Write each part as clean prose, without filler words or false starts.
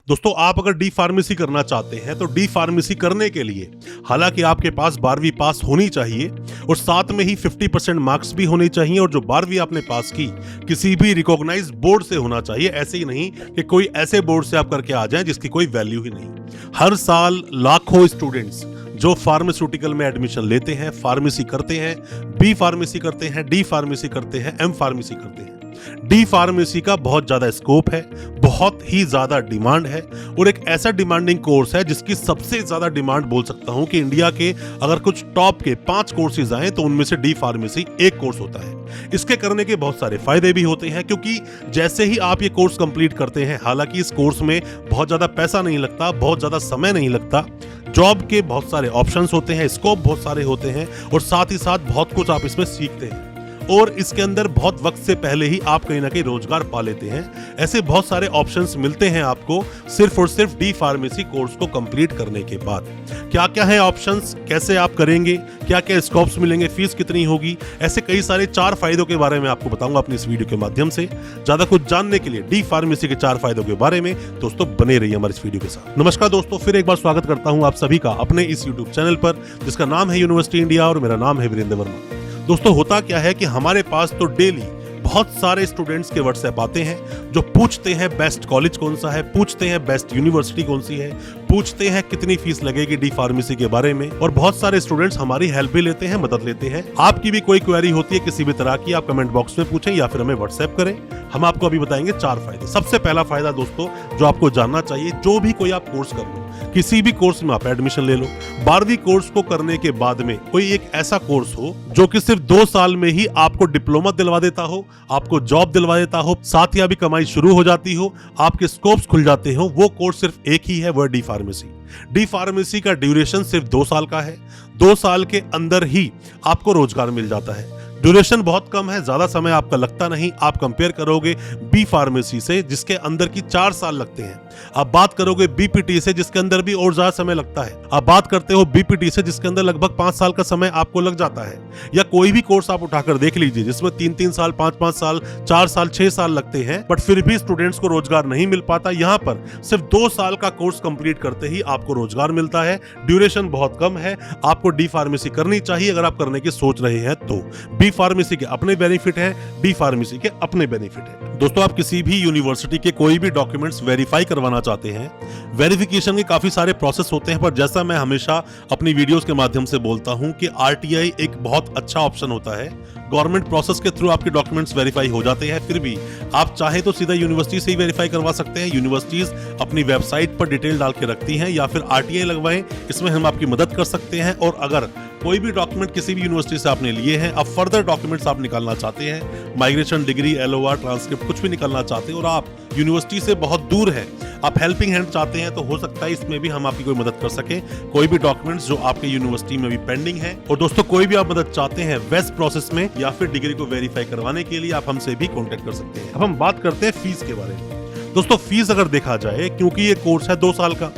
दोस्तों आप अगर डी फार्मेसी करना चाहते हैं तो डी फार्मेसी करने के लिए हालांकि आपके पास 12वीं पास होनी चाहिए और साथ में ही 50% मार्क्स भी होने चाहिए और जो 12वीं आपने पास की किसी भी रिकॉग्नाइज्ड बोर्ड से होना चाहिए, ऐसे ही नहीं कि कोई ऐसे बोर्ड से आप करके आ जाएं जिसकी कोई वैल्यू ही नहीं। हर साल लाखों स्टूडेंट्स जो फार्मास्यूटिकल में एडमिशन लेते हैं, फार्मेसी करते हैं, बी फार्मेसी करते हैं, डी फार्मेसी करते हैं, एम फार्मेसी करते हैं। डी फार्मेसी का बहुत ज्यादा स्कोप है, बहुत ही ज्यादा डिमांड है और एक ऐसा डिमांडिंग कोर्स है जिसकी सबसे ज्यादा डिमांड बोल सकता हूं कि इंडिया के अगर कुछ टॉप के 5 कोर्सेज आए तो उनमें से डी फार्मेसी एक कोर्स होता है। इसके करने के बहुत सारे फायदे भी होते हैं क्योंकि जैसे ही आप ये कोर्स कंप्लीट करते हैं, हालांकि इस कोर्स में बहुत ज्यादा पैसा नहीं लगता, बहुत ज्यादा समय नहीं लगता, जॉब के बहुत सारे ऑप्शंस होते हैं, स्कोप बहुत सारे होते हैं और साथ ही साथ बहुत कुछ आप इसमें सीखते हैं और इसके अंदर बहुत वक्त से पहले ही आप कहीं ना कहीं रोजगार पा लेते हैं। ऐसे बहुत सारे ऑप्शंस मिलते हैं आपको सिर्फ और सिर्फ डी फार्मेसी कोर्स को कंप्लीट करने के बाद। क्या क्या है ऑप्शंस, कैसे आप करेंगे, क्या क्या स्कोप्स मिलेंगे, फीस कितनी होगी, ऐसे कई सारे 4 फायदों के बारे में आपको बताऊंगा अपनी इस वीडियो के माध्यम से। ज्यादा कुछ जानने के लिए डी फार्मेसी के 4 फायदों के बारे में दोस्तों बने रहिए हमारे इस वीडियो के साथ। नमस्कार दोस्तों, फिर एक बार स्वागत करता हूं आप सभी का अपने इस यूट्यूब चैनल पर जिसका नाम है यूनिवर्सिटी इंडिया और मेरा नाम है वीरेंद्र वर्मा। दोस्तों होता क्या है कि हमारे पास तो डेली बहुत सारे स्टूडेंट्स के व्हाट्सएप आते हैं जो पूछते हैं बेस्ट कॉलेज कौन सा है, पूछते हैं बेस्ट यूनिवर्सिटी कौन सी है, पूछते हैं कितनी फीस लगेगी डी फार्मेसी के बारे में और बहुत सारे स्टूडेंट्स हमारी हेल्प भी लेते हैं, मदद लेते हैं। आपकी भी कोई क्वेरी होती है किसी भी तरह की, आप कमेंट बॉक्स में पूछें या फिर हमें व्हाट्सएप करें। हम आपको अभी बताएंगे 4 फायदे। सबसे पहला फायदा दोस्तों जो आपको जानना चाहिए, जो भी कोई आप कोर्स कर लो, किसी भी कोर्स में आप एडमिशन ले लो, 12वीं कोर्स को करने के बाद में कोई एक ऐसा कोर्स हो जो कि सिर्फ 2 साल में ही आपको डिप्लोमा दिलवा देता हो, आपको जॉब दिलवा देता हो, साथ ही अभी कमाई शुरू हो जाती हो, आपके स्कोप्स खुल जाते हो, वो कोर्स सिर्फ एक ही है, वो डी फार्मेसी। डी फार्मेसी का ड्यूरेशन सिर्फ 2 साल का है। 2 साल के अंदर ही आपको रोजगार मिल जाता है। ड्यूरेशन बहुत कम है, ज्यादा समय आपका लगता नहीं। आप कंपेयर करोगे बी फार्मेसी से जिसके अंदर की 4 साल लगते हैं, आप बात करोगे बीपीटी से जिसके अंदर भी और ज्यादा समय लगता है, आप बात करते हो बीपीटी से जिसके अंदर लगभग 5 साल का समय आपको लग जाता है, या कोई भी कोर्स आप उठाकर देख लीजिए जिसमें 3-3 साल, 5-5 साल, 4 साल, 6 साल लगते हैं, बट फिर भी स्टूडेंट्स को रोजगार नहीं मिल पाता। यहाँ पर सिर्फ 2 साल का कोर्स कंप्लीट करते ही आपको रोजगार मिलता है। ड्यूरेशन बहुत कम है। आपको डी फार्मेसी करनी चाहिए अगर आप करने की सोच रहे हैं तो। बी फार्मेसी के अपने बेनिफिट है, डी फार्मेसी के अपने बेनिफिट है। दोस्तों आप किसी भी यूनिवर्सिटी के कोई भी डॉक्यूमेंट्स वेरीफाई करवाना चाहते हैं, वेरिफिकेशन के काफी सारे प्रोसेस होते हैं, पर जैसा मैं हमेशा अपनी वीडियोस के माध्यम से बोलता हूं कि आरटीआई एक बहुत अच्छा ऑप्शन होता है। गवर्नमेंट प्रोसेस के थ्रू आपके डॉक्यूमेंट्स वेरीफाई हो जाते हैं, फिर भी आप चाहे तो सीधा यूनिवर्सिटी से ही वेरीफाई करवा सकते हैं। यूनिवर्सिटीज अपनी वेबसाइट पर डिटेल डाल के रखती हैं, या फिर आरटीआई लगवाएं, इसमें हम आपकी मदद कर सकते हैं। और अगर कोई भी डॉक्यूमेंट किसी भी यूनिवर्सिटी से आपने लिए हैं, अब फर्दर डॉक्यूमेंट्स आप निकालना चाहते हैं, माइग्रेशन डिग्री, एलओआर, ट्रांसक्रिप्ट, कुछ भी निकालना चाहते हैं और आप यूनिवर्सिटी से बहुत दूर हैं, आप हेल्पिंग हैंड चाहते हैं, तो हो सकता है इसमें भी हम आपकी कोई मदद कर सके। कोई भी डॉक्यूमेंट्स जो आपके यूनिवर्सिटी में भी पेंडिंग है, और दोस्तों कोई भी आप मदद चाहते हैं वेस्ट प्रोसेस में या फिर डिग्री को वेरीफाई करवाने के लिए, आप हमसे भी कॉन्टेक्ट कर सकते हैं। अब हम बात करते हैं फीस के बारे में। दोस्तों फीस अगर देखा जाए, क्योंकि ये कोर्स है 2 साल का,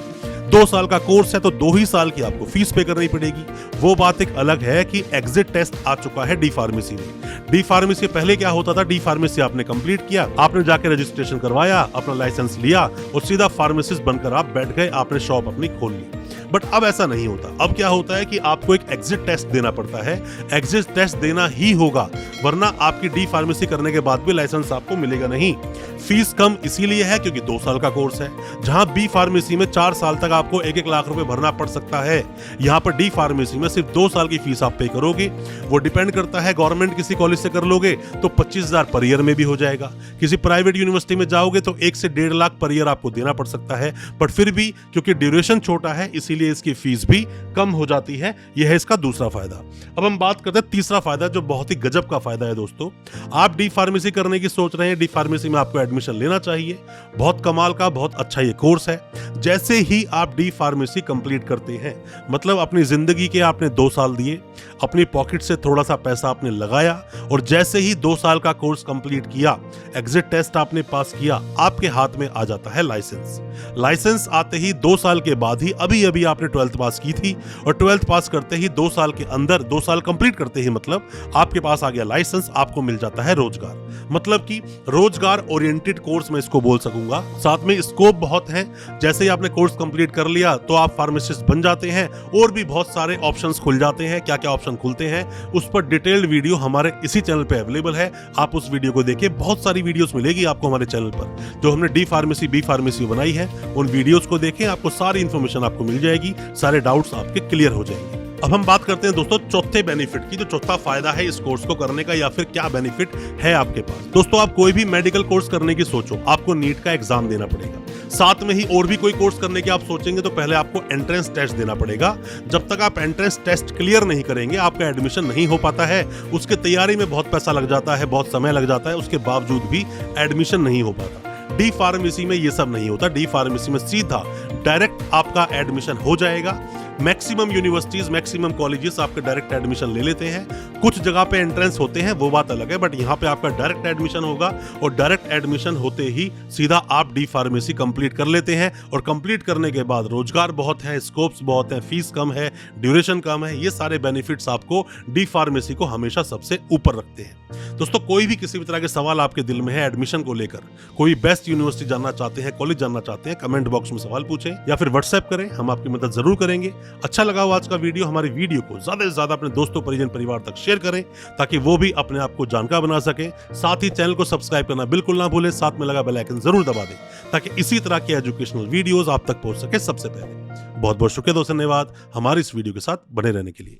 2 साल का कोर्स है तो 2 ही साल की आपको फीस पे करनी पड़ेगी। वो बात एक अलग है कि एग्जिट टेस्ट आ चुका है डी फार्मेसी में। डी फार्मेसी पहले क्या होता था, डी फार्मेसी आपने कंप्लीट किया, आपने जाके रजिस्ट्रेशन करवाया, अपना लाइसेंस लिया और सीधा फार्मासिस्ट बनकर आप बैठ गए, आपने शॉप अपनी खोल ली। बट अब ऐसा नहीं होता। अब क्या होता है कि आपको एक एग्जिट टेस्ट देना पड़ता है। एग्जिट टेस्ट देना ही होगा, वरना आपकी डी फार्मेसी करने के बाद भी लाइसेंस आपको मिलेगा नहीं। फीस कम इसीलिए है क्योंकि 2 साल का कोर्स है। जहां बी फार्मेसी में 4 साल तक आपको 1-1 लाख रुपए भरना पड़ सकता है, यहाँ पर डी फार्मेसी में सिर्फ 2 साल की फीस आप पे करोगे। वो डिपेंड करता है, गवर्नमेंट किसी कॉलेज से कर लोगे तो 25,000 पर ईयर में भी हो जाएगा। किसी प्राइवेट यूनिवर्सिटी में जाओगे तो 1 से 1.5 लाख पर ईयर आपको देना पड़ सकता है, बट फिर भी क्योंकि ड्यूरेशन छोटा है इसीलिए इसकी फीस भी कम हो जाती है। यह है इसका दूसरा फायदा। अब हम बात करते हैं तीसरा फायदा जो बहुत ही गजब का फायदा है। दोस्तों आप डी फार्मेसी करने की सोच रहे हैं, डी फार्मेसी में आपको एडमिशन लेना चाहिए, बहुत कमाल का, बहुत अच्छा ये कोर्स है। जैसे ही आप डी फार्मेसी कंप्लीट करते हैं, मतलब अपनी जिंदगी के आपने 2 साल दिए, अपनी पॉकेट से थोड़ा सा पैसा आपने लगाया और जैसे ही 2 साल का कोर्स कंप्लीट किया, एग्जिट टेस्ट आपने पास किया, आपके हाथ में आ जाता है लाइसेंस। लाइसेंस आते ही 2 साल के बाद ही अभी आपने 12th पास की थी और 12th पास करते ही 2 साल के अंदर, 2 साल कंप्लीट करते ही मतलब आपके पास आ गया लाइसेंस, आपको मिल जाता है रोजगार। मतलब कि रोजगार ओरिएंटेड कोर्स मैं इसको बोल सकूंगा। साथ में स्कोप बहुत है, जैसे ही आपने कोर्स कंप्लीट कर लिया तो आप फार्मासिस्ट बन जाते हैं और भी बहुत सारे ऑप्शंस खुल जाते हैं। क्या क्या ऑप्शन खुलते हैं उस पर डिटेल्ड वीडियो हमारे इसी चैनल पे अवेलेबल है, आप उस वीडियो को देखिए। बहुत सारी वीडियोस मिलेगी आपको हमारे चैनल पर जो हमने डी फार्मेसी बी फार्मेसी बनाई है, उन वीडियोस को देखें, आपको सारी इंफॉर्मेशन आपको मिल जाएगी, सारे डाउट्स आपके क्लियर हो जाएंगे। अब हम बात करते हैं दोस्तों चौथे बेनिफिट की, जो चौथा फायदा है इस कोर्स को करने का, या फिर क्या बेनिफिट है आपके पास। दोस्तों आप कोई भी मेडिकल कोर्स करने की सोचो, आपको नीट का एग्जाम देना पड़ेगा। साथ में ही और भी कोई कोर्स करने की आप सोचेंगे तो पहले आपको एंट्रेंस टेस्ट देना पड़ेगा। जब तक आप एंट्रेंस टेस्ट क्लियर नहीं करेंगे आपका एडमिशन नहीं हो पाता है। उसके तैयारी में बहुत पैसा लग जाता है, बहुत समय लग जाता है, उसके बावजूद भी एडमिशन नहीं हो पाता। डी फार्मेसी में ये सब नहीं होता। डी फार्मेसी में सीधा डायरेक्ट आपका एडमिशन हो जाएगा। मैक्सिमम यूनिवर्सिटीज, मैक्सिमम कॉलेजेस आपके डायरेक्ट एडमिशन ले लेते हैं। कुछ जगह पे एंट्रेंस होते हैं, वो बात अलग है, बट यहाँ पे आपका डायरेक्ट एडमिशन होगा और डायरेक्ट एडमिशन होते ही सीधा आप डी फार्मेसी कंप्लीट कर लेते हैं। और कंप्लीट करने के बाद रोजगार बहुत है, स्कोप्स बहुत है, फीस कम है, ड्यूरेशन कम है, ये सारे बेनिफिट्स आपको डी फार्मेसी को हमेशा सबसे ऊपर रखते हैं। दोस्तों कोई भी किसी भी तरह के सवाल आपके दिल में है एडमिशन को लेकर, कोई बेस्ट यूनिवर्सिटी जानना चाहते हैं, कॉलेज जानना चाहते हैं, कमेंट बॉक्स में सवाल पूछें या फिर व्हाट्सएप करें, हम आपकी मदद जरूर करेंगे। अच्छा लगा हो आज का वीडियो, हमारी वीडियो को ज्यादा से ज्यादा अपने दोस्तों, परिजन, परिवार तक शेयर करें ताकि वो भी अपने आप को जानकार बना सके। साथ ही चैनल को सब्सक्राइब करना बिल्कुल ना भूलें, साथ में लगा बेल आइकन जरूर दबा दें ताकि इसी तरह के एजुकेशनल वीडियोस आप तक पहुंच सके सबसे पहले। बहुत बहुत शुक्रिया दोस्तों, धन्यवाद हमारी इस वीडियो के साथ बने रहने के लिए।